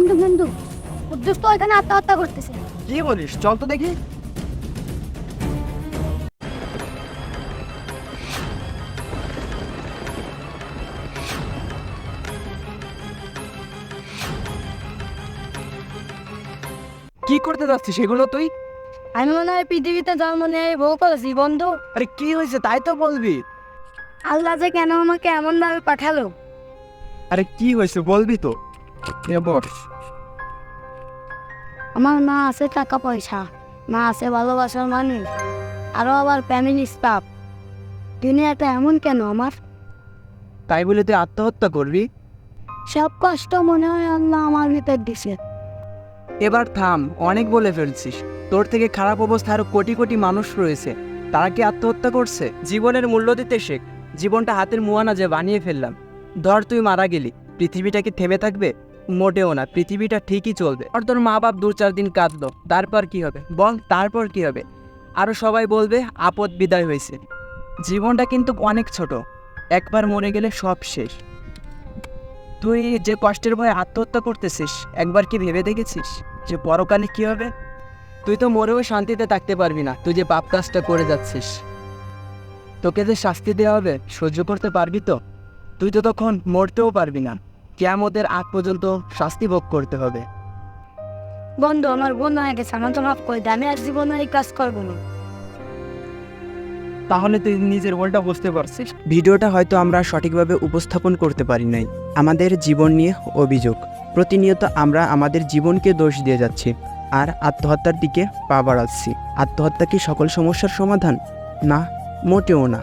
বন্ধু বন্ধু কুদ্দুস তো এখানে আত্মহত্যা করতেছে। কি বলিস, চল তো দেখি। কি করতে যাচ্ছিস সেগুলো তুই? আমি মনে হয় পৃথিবীতে জন্ম নিয়ে বউ করেছি বন্ধু। আরে কি হয়েছে তাই তো বলবি। আল্লাহ যে কেন আমাকে এমন ভাবে পাঠালো। আরে কি হয়েছে বলবি তো। বস। আমার না আছে টাকা পয়সা, না আছে ভালোবাসার মানুষ, আরো আবার ফ্যামিলি স্টাফ। দুনিয়াটা এমন কেন আমার? তাই বলে তুই আত্মহত্যা করবি? সব কষ্ট মনে হয় আল্লাহ আমার ভিতর দিছে। এবার থাম, অনেক বলে ফেলছিস। তোর থেকে খারাপ অবস্থায় আরো কোটি কোটি মানুষ রয়েছে, তারা কি আত্মহত্যা করছে? জীবনের মূল্য দিতে শেখ। জীবনটা হাতের মুয়ানা যে বানিয়ে ফেললাম। ধর তুই মারা গেলি, পৃথিবীটা কি থেমে থাকবে? মোটেও না, পৃথিবীটা ঠিকই চলবে। আর তোর মা বাপ 2-4 দিন কাঁদলো, তারপর কি হবে বল? তারপর কি হবে? আরো সবাই বলবে আপদ বিদায় হয়েছে। জীবনটা কিন্তু অনেক ছোট, একবার মরে গেলে সব শেষ। তুই যে কষ্টের ভয়ে আত্মহত্যা করতেছিস, একবার কি ভেবে দেখেছিস যে পরকালে কি হবে? তুই তো মরেও শান্তিতে থাকতে পারবি না। তুই যে পাপ কাজটা করে যাচ্ছিস, তোকে যে শাস্তি দেওয়া হবে সহ্য করতে পারবি তো? তুই তো তখন মরতেও পারবি না, কিয়ামতের আগ পর্যন্ত শাস্তি ভোগ করতে হবে। বন্ধু আমার বোন হয়ে গেছে, আমার তো মাফ করে দে, আমি আর জীবনে এই কাজ করবো না। তাহলে তুই নিজের ভুলটা বুঝতে পারছিস। ভিডিওটা হয়তো আমরা সঠিকভাবে উপস্থাপন করতে পারি নাই। আমাদের জীবন নিয়ে অভিযোগ। প্রতিনিয়ত আমরা আমাদের জীবনকে দোষ দিয়ে যাচ্ছি আর আত্মহত্যার দিকে পা বাড়াচ্ছি। আত্মহত্যা কি সকল সমস্যার সমাধান? না, মোটেও না।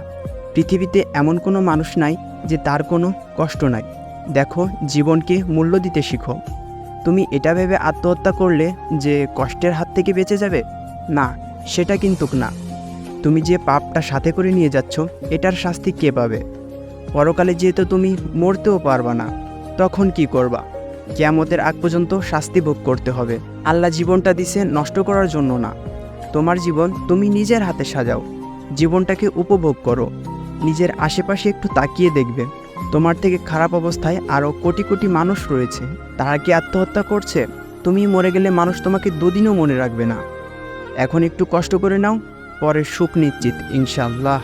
পৃথিবীতে এমন কোনো মানুষ নাই যে তার কোনো কষ্ট নাই। দেখো, জীবনকে মূল্য দিতে শিখো। তুমি এটা ভেবে আত্মহত্যা করলে যে কষ্টের হাত থেকে বেঁচে যাবে, না, সেটা কিন্তু না। তুমি যে পাপটা সাথে করে নিয়ে যাচ্ছ, এটার শাস্তি কে পাবে? পরকালে যেহেতু তুমি মরতেও পারবা না, তখন কি করবা? কিয়ামতের আগ পর্যন্ত শাস্তি ভোগ করতে হবে। আল্লাহ জীবনটা দিছে নষ্ট করার জন্য না। তোমার জীবন তুমি নিজের হাতে সাজাও, জীবনটাকে উপভোগ করো। নিজের আশেপাশে একটু তাকিয়ে দেখবে, তোমার থেকে খারাপ অবস্থায় আরও কোটি কোটি মানুষ রয়েছে, তারা কি আত্মহত্যা করছে? তুমি মরে গেলে মানুষ তোমাকে দুদিনও মনে রাখবে না। এখন একটু কষ্ট করে নাও, পরে সুখ নিশ্চিত ইনশাআল্লাহ।